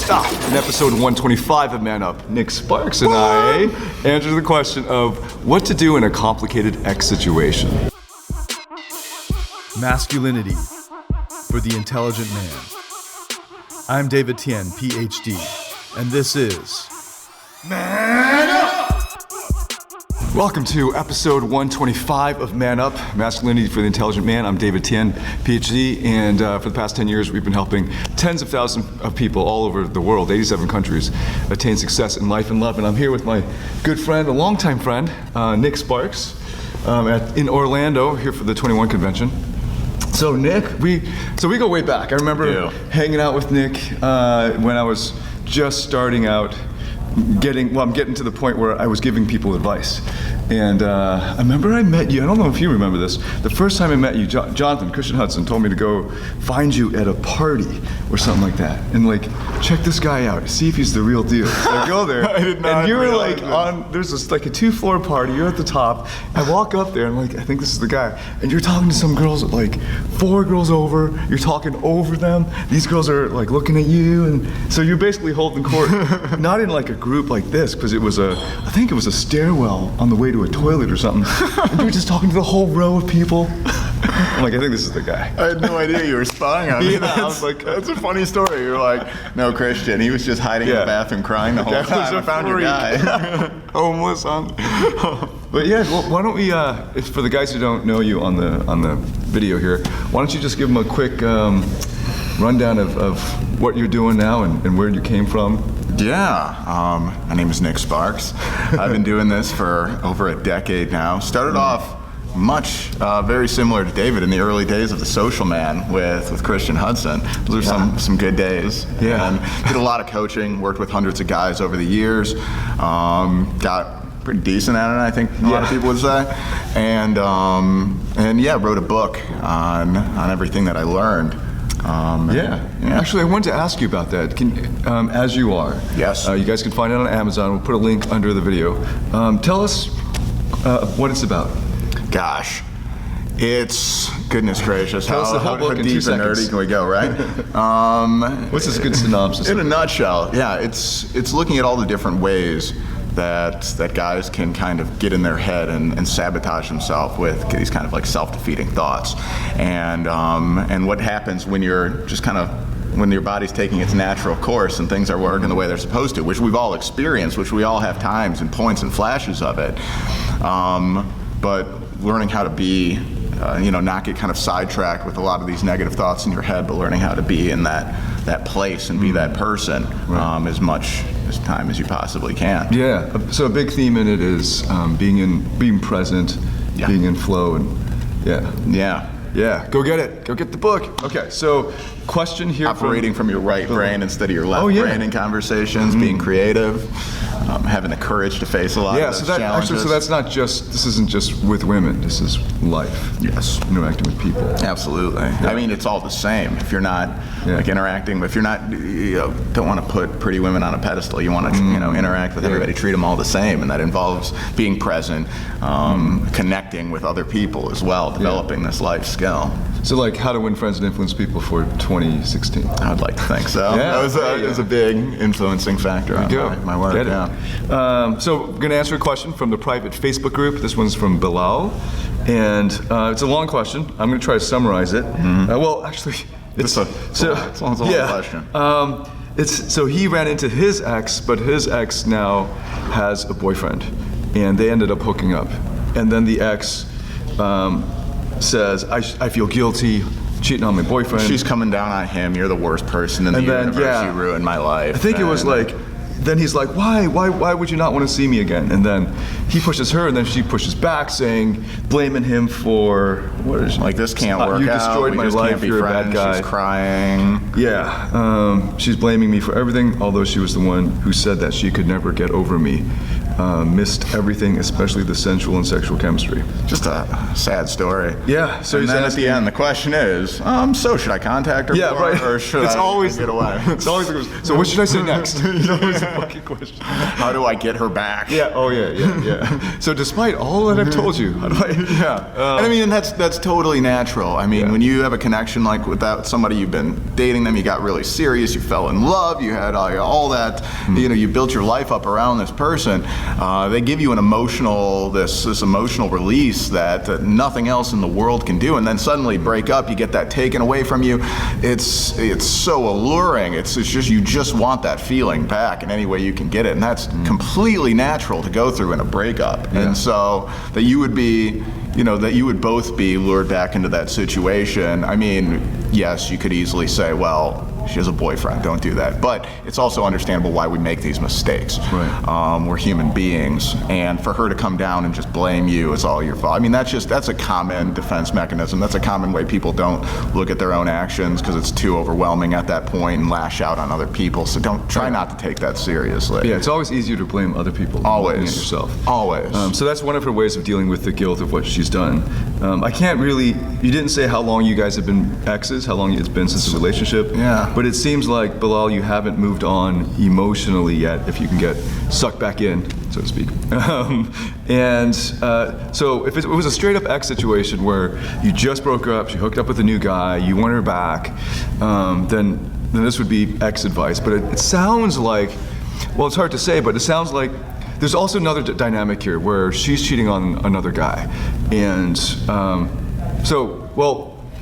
In episode 125 of Man Up, Nick Sparks and I answer the question of what to do in a complicated X situation. Masculinity for the intelligent man. I'm David Tian, Ph.D., and this is Man Up! Welcome to episode 125 of Man Up, Masculinity for the Intelligent Man. I'm David Tian, Ph.D., and for the past 10 years we've been helping tens of thousands of people all over the world, 87 countries, attain success in life and love. And I'm here with my good friend, a longtime friend, Nick Sparks, in Orlando, here for the 21 convention. So Nick, we go way back. I remember hanging out with Nick when I was just starting out, I'm getting to the point where I was giving people advice. And I remember I met you, I don't know if you remember this, the first time I met you, Jonathan, Christian Hudson, told me to go find you at a party or something like that. And like, check this guy out, see if he's the real deal. So I go there, and you were like there's this like a 2-floor party, you're at the top. I walk up there and like, I think this is the guy. And you're talking to some girls, like 4 girls over, you're talking over them. These girls are like looking at you. And so you're basically holding court, not in like a group like this, because I think it was a stairwell on the way to a toilet or something. And you were just talking to the whole row of people. I'm like, I think this is the guy. I had no idea you were spying on me. I was like, that's a funny story. You're like, no, Christian, he was just hiding in the bathroom crying the whole time. I found your guy. Homeless on. But yeah, well, why don't we, for the guys who don't know you on the video here, why don't you just give them a quick rundown of what you're doing now and where you came from? Yeah, my name is Nick Sparks. I've been doing this for over a decade now. Started off very similar to David in the early days of The Social Man with Christian Hudson. Those are some good days. Yeah. And did a lot of coaching, worked with hundreds of guys over the years. Got pretty decent at it, I think a lot of people would say. And wrote a book on everything that I learned. Actually, I wanted to ask you about that. As you are. Yes. You guys can find it on Amazon. We'll put a link under the video. Tell us what it's about. Gosh, it's goodness gracious. Tell us the whole book in 2 deep and seconds. nerdy can we go, right? What's this good synopsis? In a nutshell, yeah, it's looking at all the different ways that guys can kind of get in their head and sabotage themselves with these kind of like self-defeating thoughts, and what happens when you're just kind of when your body's taking its natural course and things are working the way they're supposed to, which we've all experienced, which we all have times and points and flashes of it, but learning how to be, not get kind of sidetracked with a lot of these negative thoughts in your head, but learning how to be in that place and be that person as much as time as you possibly can. Yeah. So a big theme in it is being present, being in flow, and yeah. Go get it. Go get the book. Okay. So, question here. Operating from your right brain instead of your left brain in conversations, being creative, having the courage to face a lot of those challenges. Actually, so that's not just. This isn't just with women. This is life. Yes. Interacting with people. Absolutely. Yeah. I mean, it's all the same. If you're not like interacting, if you're not, don't want to put pretty women on a pedestal. You want to, interact with everybody, treat them all the same, and that involves being present, connecting with other people as well, developing this life skill. So, like, how to win friends and influence people for 2016? I would like to think so. Yeah, that was a big influencing factor on my work. Get it. So, I'm going to answer a question from the private Facebook group. This one's from Bilal, and it's a long question. I'm going to try to summarize it. It's a long question. So he ran into his ex, but his ex now has a boyfriend, and they ended up hooking up. And then the ex says, I feel guilty cheating on my boyfriend. She's coming down on him. You're the worst person in the universe. You ruined my life. I think it was like, then he's like, why would you not want to see me again? And then he pushes her, and then she pushes back, blaming him for, what is it? Like, this can't work out. You destroyed my life, you're a bad guy. She's crying. Yeah, she's blaming me for everything, although she was the one who said that she could never get over me. missed everything, especially the sensual and sexual chemistry. Just a sad story. Yeah. So and then at the end, the question is, so should I contact her more, right. or should I always get away? It's always the question. So what should I say next? It's always a fucking question. How do I get her back? Yeah. Oh yeah. So despite all that I've told you, how do I? Yeah. And I mean, that's totally natural. I mean, when you have a connection like with somebody, you've been dating them, you got really serious, you fell in love, you had all that, you built your life up around this person. They give you an emotional, this emotional release that nothing else in the world can do, and then suddenly break up, you get that taken away from you. It's so alluring. It's just, you just want that feeling back in any way you can get it, and that's completely natural to go through in a breakup. Yeah. And so that you would be, that you would both be lured back into that situation. I mean, yes, you could easily say, well, she has a boyfriend, don't do that. But it's also understandable why we make these mistakes. Right. We're human beings, and for her to come down and just blame you is all your fault. I mean, that's a common defense mechanism. That's a common way people don't look at their own actions because it's too overwhelming at that point and lash out on other people. So try not to take that seriously. Yeah, it's always easier to blame other people always than yourself. Always. So that's one of her ways of dealing with the guilt of what she's done. I can't really, you didn't say how long you guys have been exes, how long it's been since the relationship. Yeah. But it seems like, Bilal, you haven't moved on emotionally yet, if you can get sucked back in, so to speak. So if it was a straight up ex situation where you just broke up, she hooked up with a new guy, you want her back, then this would be ex advice. But it sounds like, well, it's hard to say, but it sounds like there's also another dynamic here where she's cheating on another guy. And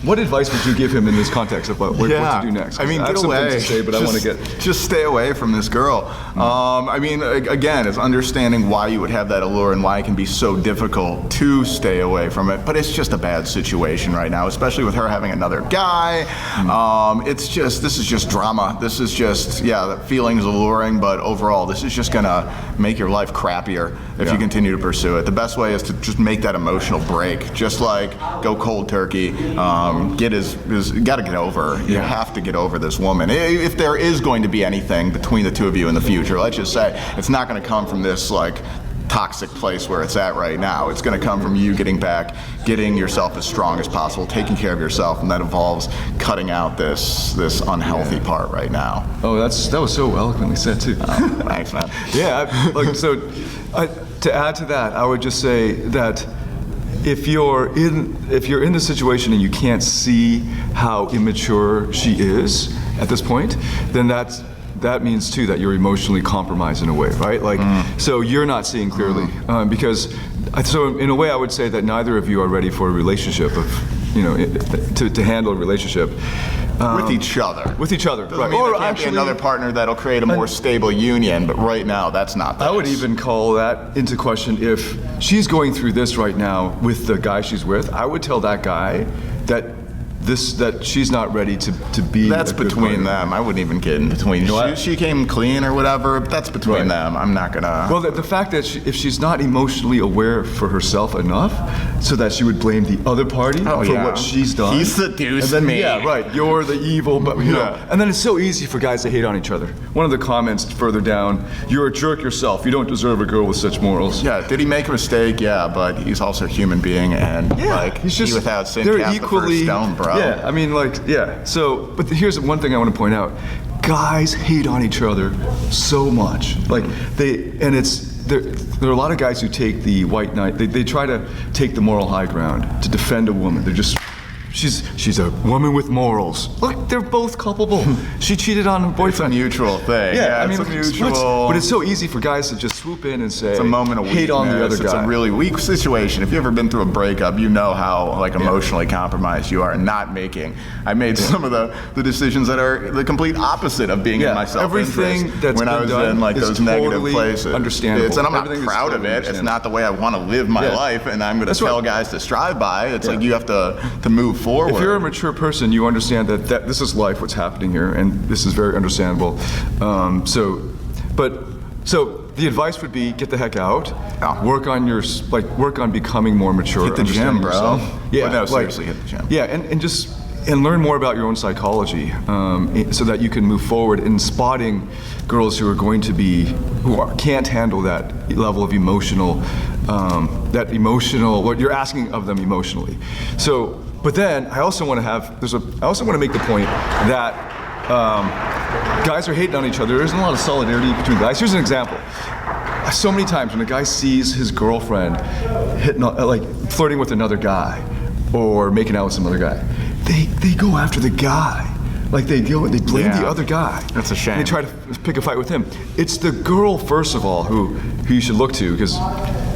what advice would you give him in this context of what to do next? I mean, I have get some away. things to say, but I want to get... Just stay away from this girl. I mean, again, it's understanding why you would have that allure and why it can be so difficult to stay away from it. But it's just a bad situation right now, especially with her having another guy. This is just drama. This is just, that feeling is alluring, but overall, this is just gonna make your life crappier if you continue to pursue it. The best way is to just make that emotional break. Just like go cold turkey. Gotta get over. You have to get over this woman. If there is going to be anything between the two of you in the future, let's just say it's not going to come from this toxic place where it's at right now. It's going to come from you getting back, getting yourself as strong as possible, taking care of yourself, and that involves cutting out this unhealthy part right now. Oh, that was so eloquently said too. Thanks, man. Yeah. To add to that, I would just say that if you're in the situation and you can't see how immature she is at this point, then that means too that you're emotionally compromised in a way, right? So you're not seeing clearly because in a way I would say that neither of you are ready for a relationship to handle a relationship. With each other. With each other, right. Or actually another partner that'll create a more stable union, but right now that's not the case. I would even call that into question if she's going through this right now with the guy she's with. I would tell that guy that she's not ready to be. That's between them. I wouldn't even get in between. She came clean or whatever. That's between them. I'm not gonna. Well, the fact that if she's not emotionally aware for herself enough, so that she would blame the other party for what she's done. He seduced me. Yeah, right. You're the evil, but And then it's so easy for guys to hate on each other. One of the comments further down: "You're a jerk yourself. You don't deserve a girl with such morals." Yeah. Did he make a mistake? Yeah, but he's also a human being, and he's just he without sin they're cast equally the first stone, bro. Yeah, I mean, So, but here's one thing I want to point out: guys hate on each other so much. There are a lot of guys who take the white knight. They try to take the moral high ground to defend a woman. They're just. She's a woman with morals. Look, they're both culpable. She cheated on her boyfriend. It's a mutual thing. Yeah, I it's mean, a mutual. but it's so easy for guys to just swoop in and say, it's a moment of hate weakness. on the other guy. It's a really weak situation. If you've ever been through a breakup, you know how emotionally compromised you are and not making. I made some of the decisions that are the complete opposite of being in my self-interest. Everything that's when I was in those negative totally places. Understandable. And I'm not proud of it. It's not the way I want to live my life, and I'm going to tell guys to strive by. It's like you have to move forward. If you're a mature person, you understand that this is life, what's happening here, and this is very understandable. So the advice would be get the heck out, work on becoming more mature. Hit the gym, bro. Yourself. Yeah, but no, seriously, hit the gym. Yeah, and just and learn more about your own psychology, so that you can move forward in spotting girls who are going to be, can't handle that level of emotional, what you're asking of them emotionally. So, but then I also want to make the point that guys are hating on each other. There isn't a lot of solidarity between guys. Here's an example. So many times when a guy sees his girlfriend flirting with another guy or making out with some other guy, they go after the guy. Like they blame the other guy. That's a shame. And they try to pick a fight with him. It's the girl, first of all, who you should look to, because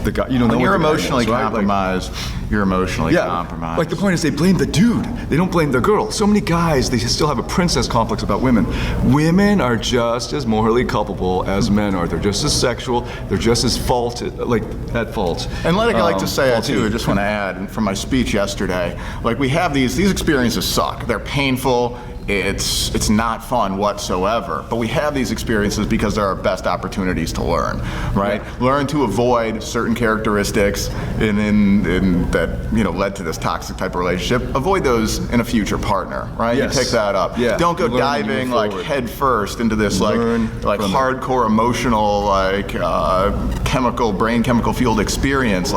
the guy, you don't know. When you're emotionally right? compromised, you're emotionally compromised. Like the point is, they blame the dude. They don't blame the girl. So many guys, they still have a princess complex about women. Women are just as morally culpable as men are. They're just as sexual. They're just as at fault. And like I like to say too, I just want to add from my speech yesterday, like we have these experiences suck. They're painful. It's not fun whatsoever, but we have these experiences because they're our best opportunities to learn, right? Yeah. Learn to avoid certain characteristics in that led to this toxic type of relationship. Avoid those in a future partner, right? Yes. You pick that up. Yeah. Don't go diving like head first into this hardcore emotional brain chemical fueled experience,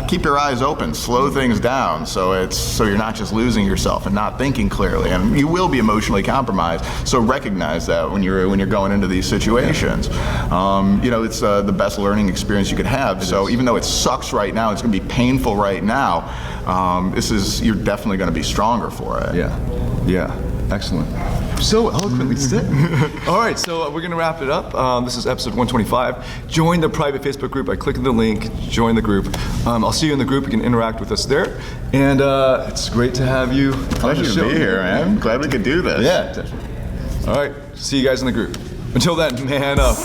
keep your eyes open, slow things down, so you're not just losing yourself and not thinking clearly, and you will be emotionally compromised. So recognize that when you're going into these situations. It's the best learning experience you could have. So even though it sucks right now, it's going to be painful right now. You're definitely going to be stronger for it. Yeah. Excellent. So eloquently said. All right, so we're going to wrap it up. This is episode 125. Join the private Facebook group by clicking the link. Join the group. I'll see you in the group. You can interact with us there. And it's great to have you. Pleasure to be here, man. Glad we could do this. Yeah, definitely. All right, see you guys in the group. Until then, man up.